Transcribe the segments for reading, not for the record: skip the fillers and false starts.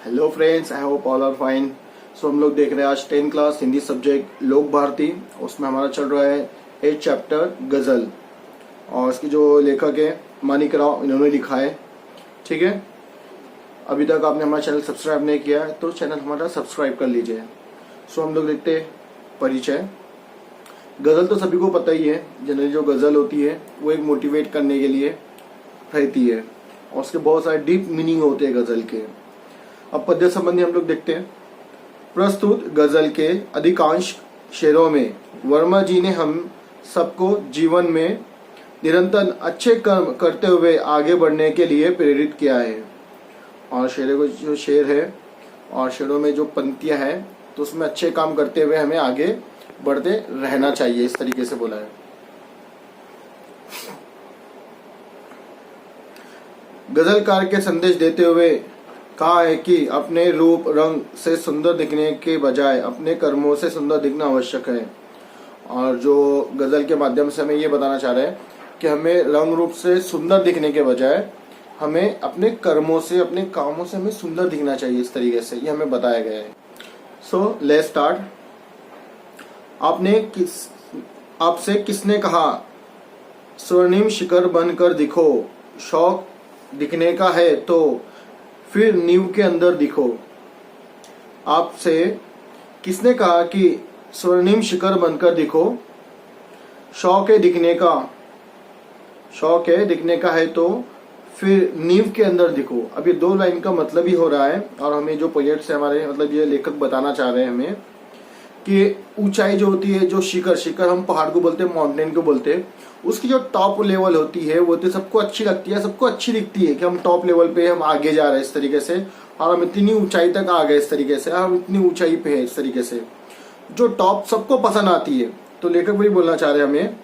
Hello friends, I hope all are fine. So हम लोग देख रहे हैं आज 10th क्लास हिंदी सब्जेक्ट लोक भारती। उसमें हमारा चल रहा है 8th चैप्टर गज़ल, और इसकी जो लेखक है मानिक राव, इन्होंने लिखा है। ठीक है, अभी तक आपने हमारा चैनल सब्सक्राइब नहीं किया है तो चैनल हमारा सब्सक्राइब कर लीजिए। सो हम लोग देखते हैं परिचय। गज़ल तो सभी को पता ही है। जनरली जो गज़ल होती है वो एक मोटिवेट करने के लिए रहती है, और उसके बहुत सारे डीप मीनिंग होते हैं गज़ल के। अब पद्य संबंधी हम लोग देखते हैं। प्रस्तुत गजल के अधिकांश शेरों में वर्मा जी ने हम सबको जीवन में निरंतर अच्छे कर्म करते हुए आगे बढ़ने के लिए प्रेरित किया है। और शेरों को जो शेर है और शेरों में जो पंक्तियां हैं तो उसमें अच्छे काम करते हुए हमें आगे बढ़ते रहना चाहिए, इस तरीके से बोला है। गजलकार के संदेश देते हुए कहा है कि अपने रूप रंग से सुंदर दिखने के बजाय अपने कर्मों से सुंदर दिखना आवश्यक है। और जो गजल के माध्यम से हमें ये बताना चाह रहे हैं कि हमें रंग रूप से सुंदर दिखने के बजाय हमें अपने कर्मों से, अपने कामों से हमें सुंदर दिखना चाहिए, इस तरीके से ये हमें बताया गया है। So let's start. आपसे किसने कहा स्वर्णिम शिखर बनकर दिखो, शौक दिखने का है तो फिर नींव के अंदर दिखो। आपसे किसने कहा कि स्वर्णिम शिखर बनकर दिखो, शौक है दिखने का है तो फिर नींव के अंदर दिखो। अब ये दो लाइन का मतलब ही हो रहा है, और हमें जो पोएट से हमारे मतलब ये लेखक बताना चाह रहे हैं हमें कि ऊंचाई जो होती है, जो शिखर हम पहाड़ को बोलते हैं, माउंटेन को बोलते हैं, उसकी जो टॉप लेवल होती है वो तो सबको अच्छी लगती है, सबको अच्छी दिखती है कि हम टॉप लेवल पे हम आगे जा रहे हैं इस तरीके से, और हम इतनी ऊंचाई तक आ गए इस तरीके से, हम इतनी ऊंचाई पे है इस तरीके से, जो टॉप सबको पसंद आती है। तो लेखक वही बोलना चाह रहे हैं हमें,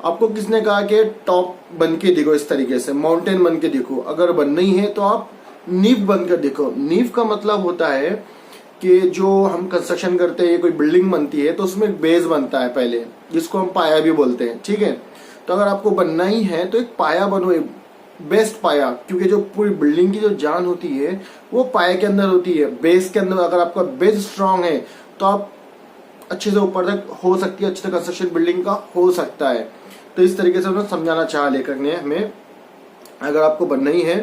आपको किसने कहा कि टॉप बन के दिखो, इस तरीके से माउंटेन बन के दिखो। अगर बनना ही है तो आप नींव बनकर दिखो। नींव का मतलब होता है कि जो हम कंस्ट्रक्शन करते हैं, कोई बिल्डिंग बनती है तो उसमें एक बेस बनता है पहले, जिसको हम पाया भी बोलते हैं। ठीक है, तो अगर आपको बनना ही है तो एक पाया बनो, एक बेस्ट पाया, क्योंकि जो पूरी बिल्डिंग की जो जान होती है वो पाए के अंदर होती है, बेस के अंदर। अगर आपका बेस स्ट्रांग है तो आप अच्छे से ऊपर तक हो सकती है, अच्छे से कंस्ट्रक्शन बिल्डिंग का हो सकता है। तो इस तरीके से उन्होंने समझाना चाहा लेखक ने हमें, अगर आपको बनना ही है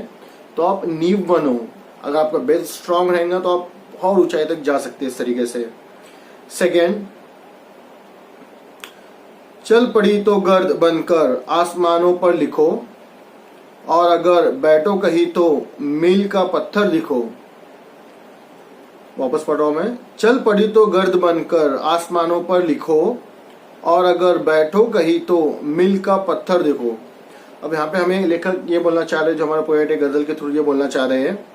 तो आप नींव बनो। अगर आपका बेस स्ट्रांग रहेगा तो आप और ऊंचाई तक जा सकते हैं, इस तरीके से। सेकेंड, चल पड़ी तो गर्द बनकर आसमानों पर लिखो, और अगर बैठो कहीं तो मील का पत्थर दिखो। वापस पढ़ो मैं। चल पड़ी तो गर्द बनकर आसमानों पर लिखो, और अगर बैठो कहीं तो मील का पत्थर दिखो। अब यहाँ पे हमें लेखक ये बोलना चाह रहे हैं, जो हमारा पोएट है गजल के थ्रू ये बोलना चाह रहे हैं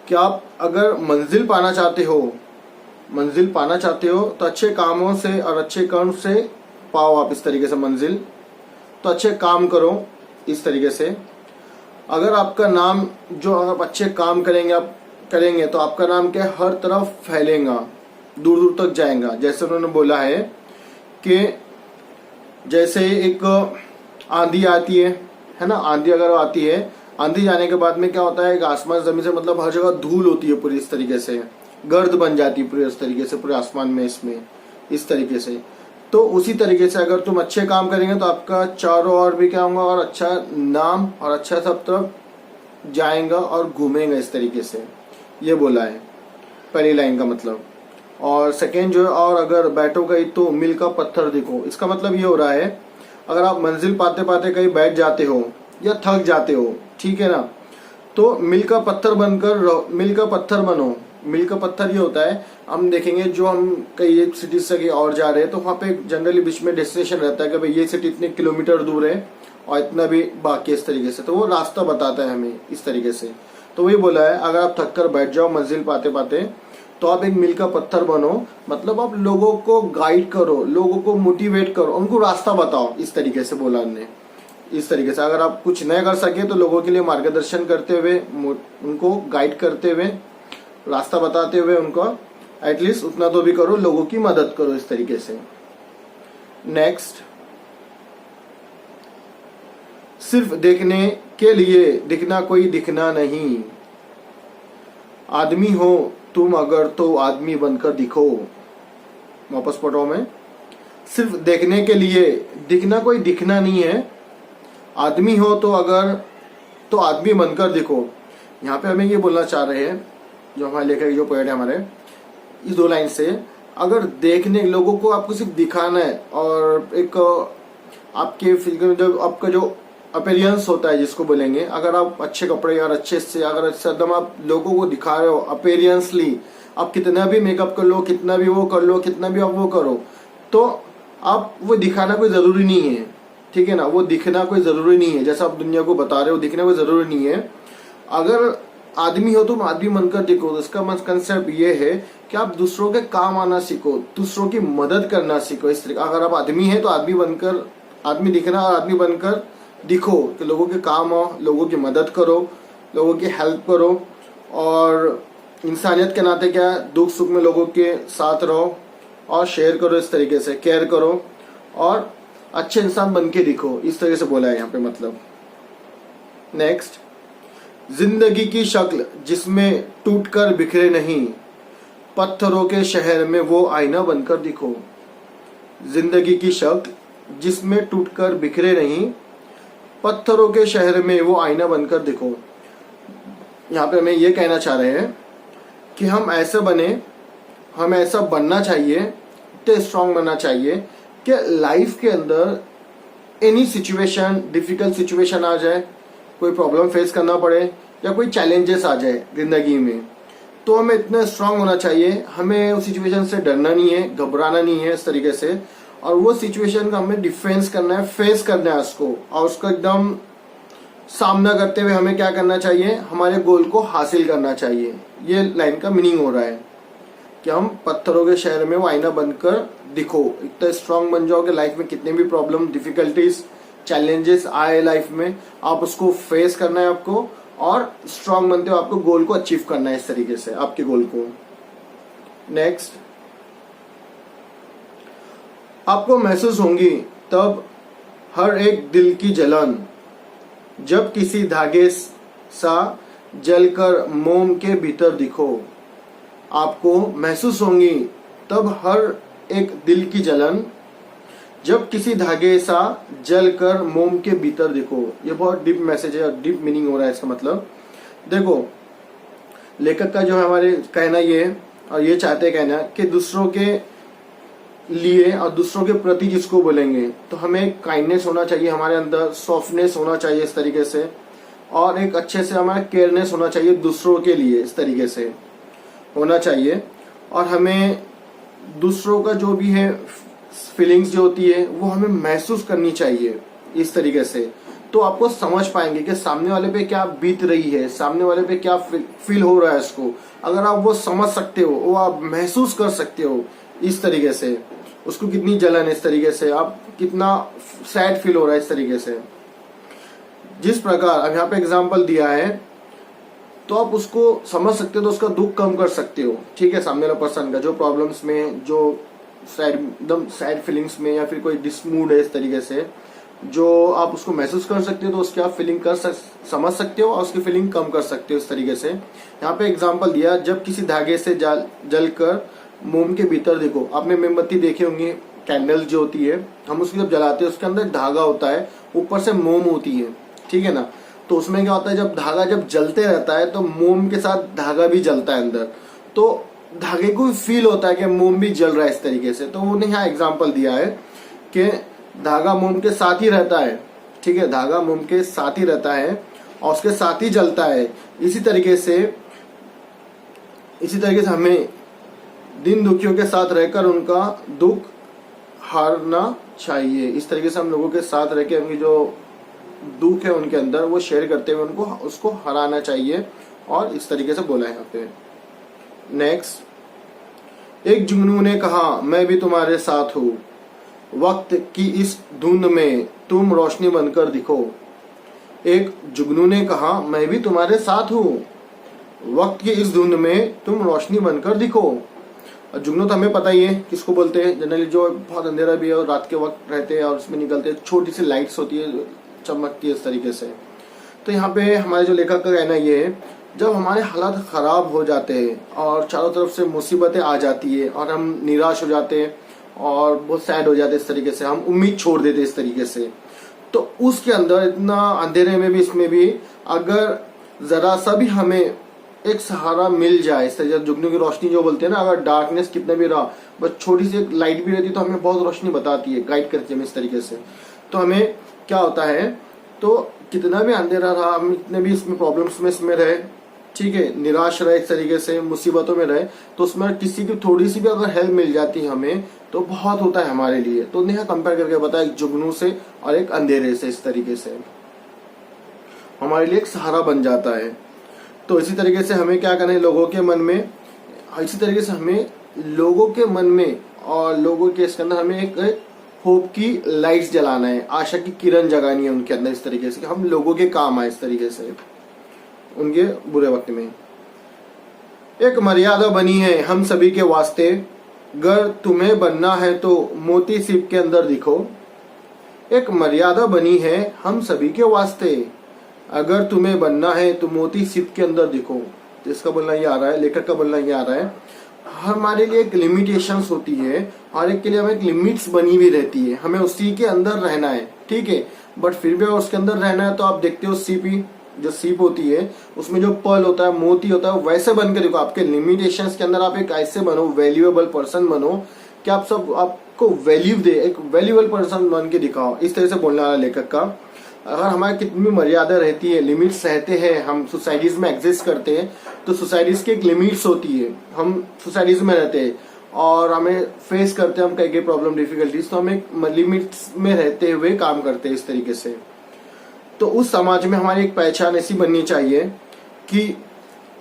कि आप अगर मंजिल पाना चाहते हो तो अच्छे कामों से और अच्छे कर्म से पाओ आप, इस तरीके से मंजिल। तो अच्छे काम करो इस तरीके से। अगर आपका नाम, जो आप अच्छे काम करेंगे तो आपका नाम क्या हर तरफ फैलेगा, दूर दूर तक जाएगा। जैसे उन्होंने बोला है कि जैसे एक आंधी आती है ना, आंधी अगर आती है, आंधी जाने के बाद में क्या होता है, आसमान जमीन से मतलब हर जगह धूल होती है पूरी, इस तरीके से गर्द बन जाती है पूरी, इस तरीके से पूरे आसमान में, इसमें इस तरीके से। तो उसी तरीके से अगर तुम अच्छे काम करेंगे तो आपका चारों ओर भी क्या होगा, और अच्छा नाम और अच्छा सब तरफ जाएगा और घूमेगा, इस तरीके से ये बोला है पहली लाइन का मतलब। और सेकेंड जो है, और अगर बैठो गई तो मील का पत्थर दिखो। इसका मतलब ये हो रहा है, अगर आप मंजिल पाते पाते कहीं बैठ जाते हो या थक जाते हो, ठीक है ना, तो मील का पत्थर बनो। मील का पत्थर ये होता है, हम देखेंगे जो हम कई एक सिटी से कहीं और जा रहे हैं तो वहाँ पे जनरली बीच में डेस्टिनेशन रहता है कि भाई ये सिटी इतने किलोमीटर दूर है और इतना भी बाकी, इस तरीके से। तो वो रास्ता बताता है हमें इस तरीके से। तो वही बोला है, अगर आप थक कर बैठ जाओ मंजिल पाते पाते तो आप एक मील का पत्थर बनो, मतलब आप लोगों को गाइड करो, लोगों को मोटिवेट करो, उनको रास्ता बताओ, इस तरीके से बोला हमने। इस तरीके से अगर आप कुछ नहीं कर सके तो लोगों के लिए मार्गदर्शन करते हुए, उनको गाइड करते हुए, रास्ता बताते हुए उनको एटलीस्ट उतना तो भी करो, लोगों की मदद करो, इस तरीके से। नेक्स्ट, सिर्फ देखने के लिए दिखना कोई दिखना नहीं। आदमी हो तुम अगर तो आदमी बनकर दिखो। वापस पढ़ रहा हूं मैं। सिर्फ देखने के लिए, दिखना कोई दिखना नहीं है। आदमी हो तो अगर तो आदमी बनकर दिखो। यहाँ पे हमें ये बोलना चाह रहे हैं, जो हमारे लेखक जो पोएट है हमारे, इस 2 लाइन से, अगर देखने लोगों को आपको सिर्फ दिखाना है और एक आपके फिजिकल जो आपका जो अपीयरेंस होता है जिसको बोलेंगे, अगर आप अच्छे कपड़े और अच्छे से अगर एकदम आप लोगों को दिखा रहे हो अपीयरेंसली, आप कितना भी मेकअप कर लो, कितना भी वो कर लो, कितना भी आप वो करो, तो आप वो दिखाना कोई जरूरी नहीं है, ठीक है ना। वो दिखना कोई जरूरी नहीं है, जैसा आप दुनिया को बता रहे हो दिखना कोई जरूरी नहीं है। अगर आदमी हो तुम आदमी बनकर दिखो, तो इसका कंसेप्ट ये है कि आप दूसरों के काम आना सीखो, दूसरों की मदद करना सीखो। इस तरीके अगर आप आदमी है तो आदमी बनकर, आदमी दिखना और आदमी बनकर दिखो कि लोगों के काम आओ, लोगों की मदद करो, लोगों की हेल्प करो, और इंसानियत के नाते क्या दुख सुख में लोगों के साथ रहो और शेयर करो, इस तरीके से केयर करो और अच्छे इंसान बन के दिखो। इस तरीके से बोला है यहाँ पे मतलब। नेक्स्ट, जिंदगी की शक्ल जिसमें टूटकर बिखरे नहीं, पत्थरों के शहर में वो आईना बनकर दिखो। जिंदगी की शक्ल जिसमें टूटकर बिखरे नहीं, पत्थरों के शहर में वो आईना बनकर दिखो। यहाँ पे हमें ये कहना चाह रहे हैं कि हम ऐसे बने, हमें ऐसा बनना चाहिए, इतने स्ट्रांग बनना चाहिए कि लाइफ के अंदर एनी सिचुएशन, डिफिकल्ट सिचुएशन आ जाए, कोई प्रॉब्लम फेस करना पड़े या कोई चैलेंजेस आ जाए जिंदगी में, तो हमें इतना स्ट्रांग होना चाहिए, हमें उस सिचुएशन से डरना नहीं है, घबराना नहीं है इस तरीके से, और वो सिचुएशन का हमें डिफेंस करना है, फेस करना है उसको, और उसका एकदम सामना करते हुए हमें क्या करना चाहिए, हमारे गोल को हासिल करना चाहिए। ये लाइन का मीनिंग हो रहा है कि हम पत्थरों के शहर में वो आईना बनकर दिखो। इतना स्ट्रांग बन जाओ कि लाइफ में कितने भी प्रॉब्लम, डिफिकल्टीज, चैलेंजेस आए लाइफ में, आप उसको फेस करना है आपको, और स्ट्रांग बनते हो आपको गोल को अचीव करना है इस तरीके से, आपके गोल को। नेक्स्ट, आपको महसूस होंगी तब हर एक दिल की जलन, जब किसी धागे सा जलकर मोम के भीतर दिखो। आपको महसूस होंगी तब हर एक दिल की जलन, जब किसी धागे सा जलकर मोम के भीतर दिखो। ये बहुत डीप मैसेज है और डीप मीनिंग हो रहा है इसका मतलब। देखो, लेखक का जो है हमारे कहना ये है, और ये चाहते कहना कि दूसरों के लिए और दूसरों के प्रति जिसको बोलेंगे, तो हमें काइंडनेस होना चाहिए हमारे अंदर, सॉफ्टनेस होना चाहिए इस तरीके से, और एक अच्छे से हमारा केयरनेस होना चाहिए दूसरों के लिए, इस तरीके से होना चाहिए। और हमें दूसरों का जो भी है फीलिंग्स जो होती है वो हमें महसूस करनी चाहिए इस तरीके से, तो आपको समझ पाएंगे कि सामने वाले पे क्या बीत रही है, सामने वाले पे क्या फील हो रहा है उसको। अगर आप वो समझ सकते हो, वो आप महसूस कर सकते हो इस तरीके से, उसको कितनी जलन है इस तरीके से, आप कितना सैड फील हो रहा है इस तरीके से। जिस प्रकार अब यहाँ पे एग्जाम्पल दिया है, तो आप उसको समझ सकते हो, तो उसका दुख कम कर सकते हो, ठीक है। सामने वाला पर्सन का जो प्रॉब्लम्स में, जो सैड, एकदम सैड फीलिंग्स में, या फिर कोई डिसमूड है इस तरीके से, जो आप उसको महसूस कर सकते हो, तो उसकी आप फीलिंग समझ सकते हो और उसकी फीलिंग कम कर सकते हो इस तरीके से। यहाँ पे एग्जाम्पल दिया, जब किसी धागे से जलकर मोम के भीतर देखो। आपने मोमबत्ती देखी होंगी, कैंडल जो होती है, हम उसको जब जलाते हैं उसके अंदर धागा होता है, ऊपर से मोम होती है, ठीक है ना। तो उसमें क्या होता है, जब धागा जब जलते रहता है तो मोम के साथ धागा भी जलता है अंदर, तो धागे को फील होता है कि मोम भी जल रहा है इस तरीके से। तो उन्हें यहाँ एग्जाम्पल दिया है कि धागा मोम के साथ ही रहता है, ठीक है, धागा मोम के साथ ही रहता है और उसके साथ ही जलता है। इसी तरीके से हमें दिन दुखियों के साथ रहकर उनका दुख हारना चाहिए। इस तरीके से हम लोगों के साथ रह के उनकी जो दुख है उनके अंदर वो शेयर करते हुए उनको उसको हराना चाहिए, और इस तरीके से बोला है यहाँ पे। नेक्स्ट, एक जुगनू ने कहा मैं भी तुम्हारे साथ हूँ, वक्त की इस धुंध में तुम रोशनी बनकर दिखो। एक जुगनू ने कहा मैं भी तुम्हारे साथ हूँ, वक्त की इस धुंध में तुम रोशनी बनकर दिखो। और जुगनू तो हमें पता ही है किसको बोलते हैं, जनरली जो बहुत अंधेरा भी है और रात के वक्त रहते हैं और उसमें निकलते छोटी सी लाइट्स होती है, चमकती है इस तरीके से। तो यहाँ पे हमारे जो लेखक का कहना ये है जब हमारे हालात ख़राब हो जाते हैं और चारों तरफ से मुसीबतें आ जाती है और हम निराश हो जाते हैं और बहुत सैड हो जाते हैं, इस तरीके से हम उम्मीद छोड़ देते हैं इस तरीके से, तो उसके अंदर इतना अंधेरे में भी, इसमें भी अगर ज़रा सा भी हमें एक सहारा मिल जाए, इस तरीके से जुगनू की रोशनी जो बोलते हैं ना, अगर डार्कनेस कितना भी रहा, बस छोटी सी एक लाइट भी रहती है तो हमें बहुत रोशनी बताती है, गाइड करती है हमें इस तरीके से। तो हमें क्या होता है, तो कितना भी अंधेरा रहा, हम इतने भी इसमें प्रॉब्लम्स में इसमें रहे, ठीक है, निराश रहे, इस तरीके से मुसीबतों में रहे, तो उसमें किसी की थोड़ी सी भी अगर हेल्प मिल जाती है हमें तो बहुत होता है हमारे लिए। तो नेहा कंपेयर करके बताया एक जुगनू से और एक अंधेरे से, इस तरीके से हमारे लिए एक सहारा बन जाता है। तो इसी तरीके से हमें क्या करना है, लोगों के मन में, इसी तरीके से हमें लोगों के मन में और लोगों के इसके अंदर हमें एक होप की लाइट्स जलाना है, आशा की किरण जगानी है उनके अंदर, इस तरीके से कि हम लोगों के काम आए, इस तरीके से उनके बुरे वक्त में। एक मर्यादा बनी है हम सभी के वास्ते, गर तुम्हें बनना है तो मोती सिप के अंदर दिखो। एक मर्यादा बनी है हम सभी के वास्ते, अगर तुम्हें बनना है तो मोती सिप के अंदर दिखो। जिसका बोलना ये आ रहा है, लेखक का बोलना ये आ रहा है, हमारे लिए एक लिमिटेशंस होती है, हर एक के लिए हमें एक लिमिट्स बनी हुई रहती है, हमें उसी के अंदर रहना है, ठीक है। बट फिर भी उसके अंदर रहना है तो आप देखते हो सीपी, जो सीप होती है उसमें जो पर्ल होता है, मोती होता है, वैसे बन के देखो। आपके लिमिटेशंस के अंदर आप एक ऐसे बनो, वैल्यूएबल पर्सन बनो कि आप सब आपको वैल्यू दे, एक वैल्यूएबल पर्सन बन के दिखाओ। इस तरह से बोलने वाला लेखक का। अगर हमारे कितनी मर्यादा रहती है, लिमिट्स रहते हैं, हम सोसाइटीज में एग्जिस्ट करते हैं तो सोसाइटीज की एक लिमिट्स होती है, हम सोसाइटीज में रहते हैं और हमें फेस करते हैं हम कई कई प्रॉब्लम डिफिकल्टीज, तो हम एक लिमिट्स में रहते हुए काम करते हैं इस तरीके से। तो उस समाज में हमारी एक पहचान ऐसी बननी चाहिए कि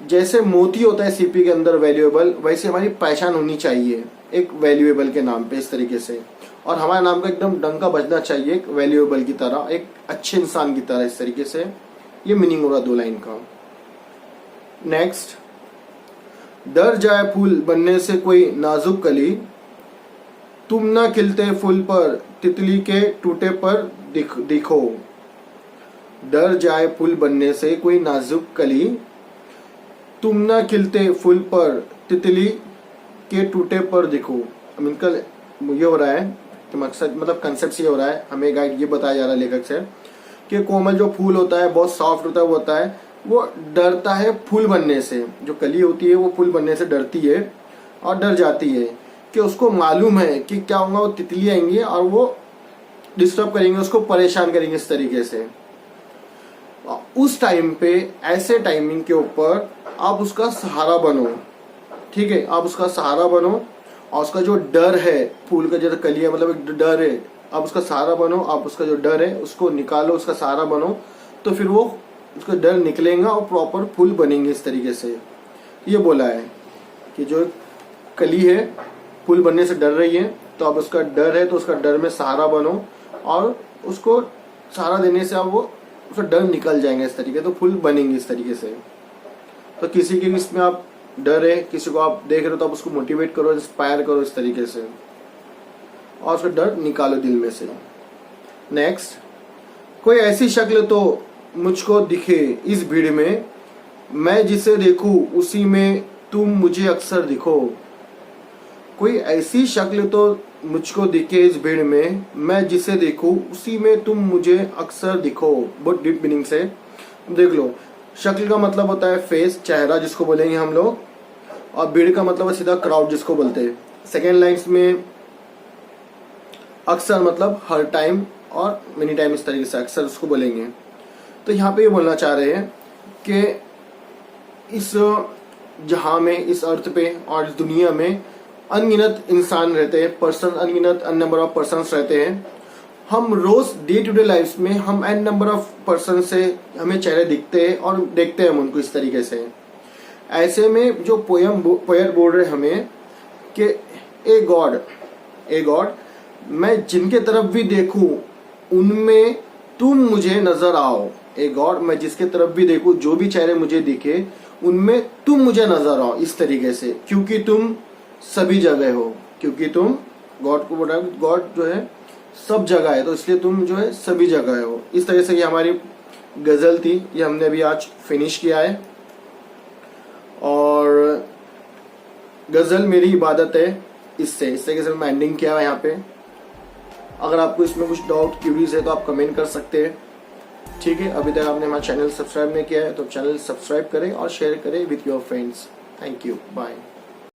जैसे मोती होता है सीपी के अंदर वैल्यूएबल, वैसे हमारी पहचान होनी चाहिए एक वैल्यूएबल के नाम पे, इस तरीके से। और हमारे नाम का एकदम डंका बजना चाहिए एक वैल्यूएबल की तरह, एक अच्छे इंसान की तरह, इस तरीके से। ये मीनिंग हो रहा 2 लाइन का। नेक्स्ट, डर जाए फूल बनने से कोई नाजुक कली, तुम ना खिलते फूल पर तितली के टूटे पर दिखो। डर जाए फूल बनने से कोई नाजुक कली, तुम ना खिलते फूल पर तितली के टूटे पर दिखो। इनका ये हो रहा है कि मकसद, मतलब कंसेप्ट ये हो रहा है, हमें गाइड ये बताया जा रहा है लेखक से कि कोमल जो फूल होता है, बहुत सॉफ्ट होता है, वो होता है, वो डरता है फूल बनने से। जो कली होती है वो फूल बनने से डरती है और डर जाती है कि उसको मालूम है कि क्या होगा, वो तितली आएंगी और वो डिस्टर्ब करेंगे, उसको परेशान करेंगे इस तरीके से। उस टाइम पे, ऐसे टाइमिंग के ऊपर आप उसका सहारा बनो, ठीक है, आप उसका सहारा बनो और उसका जो डर है, फूल का जो कली है, मतलब एक डर है, आप उसका सहारा बनो, आप उसका जो डर है उसको निकालो, उसका सहारा बनो, तो फिर वो उसका डर निकलेगा और प्रॉपर फूल बनेंगे इस तरीके से। ये बोला है कि जो कली है फूल बनने से डर रही है, तो अब उसका डर है तो उसका डर में सहारा बनो और उसको सहारा देने से अब वो उसका डर निकल जाएंगे इस तरीके, तो फूल बनेंगे इस तरीके से। तो किसी के इसमें आप डर है, किसी को आप देख रहे हो तो आप उसको मोटिवेट करो, इंस्पायर करो इस तरीके से और उसका डर निकालो दिल में से। नेक्स्ट, कोई ऐसी शक्ल तो मुझको दिखे इस भीड़ में, मैं जिसे देखूं उसी में तुम मुझे अक्सर दिखो। कोई ऐसी शक्ल तो मुझको दिखे इस भीड़ में, मैं जिसे देखूं उसी में तुम मुझे अक्सर दिखो। बहुत डीप मीनिंग से देख लो। शक्ल का मतलब होता है फेस, चेहरा जिसको बोलेंगे हम लोग, और भीड़ का मतलब है सीधा क्राउड जिसको बोलते हैं। सेकेंड लाइन्स में अक्सर मतलब हर टाइम और मेनी टाइम, इस तरीके से अक्सर उसको बोलेंगे। तो यहाँ पे ये बोलना चाह रहे हैं कि इस जहां में, इस अर्थ पे और इस दुनिया में अनगिनत इंसान रहते हैं, पर्सन, अनगिनत नंबर ऑफ पर्सन्स रहते हैं। हम रोज डे टू डे लाइफ में हम एन नंबर ऑफ पर्सन से हमें चेहरे दिखते हैं और देखते हैं हम उनको इस तरीके से। ऐसे में जो पोएट बोल रहे हमें कि ए गॉड, मैं जिनके तरफ भी देखूं उनमें तुम मुझे नजर आओ। ए गॉड, मैं जिसके तरफ भी देखूं, जो भी चेहरे मुझे दिखे उनमें तुम मुझे नजर आओ इस तरीके से, क्योंकि तुम सभी जगह हो। क्योंकि तुम, गॉड को बोला, गॉड जो है सब जगह है, तो इसलिए तुम जो है सभी जगह हो। इस तरह से ये हमारी गजल थी, ये हमने अभी आज फिनिश किया है। और गज़ल मेरी इबादत है, इससे इस तरीके से मैं एंडिंग किया है यहाँ पे। अगर आपको इसमें कुछ डाउट क्यूरीज है तो आप कमेंट कर सकते हैं, ठीक है। अभी तक आपने हमारा चैनल सब्सक्राइब नहीं किया है तो चैनल सब्सक्राइब करें और शेयर करें with your friends. Thank you, bye.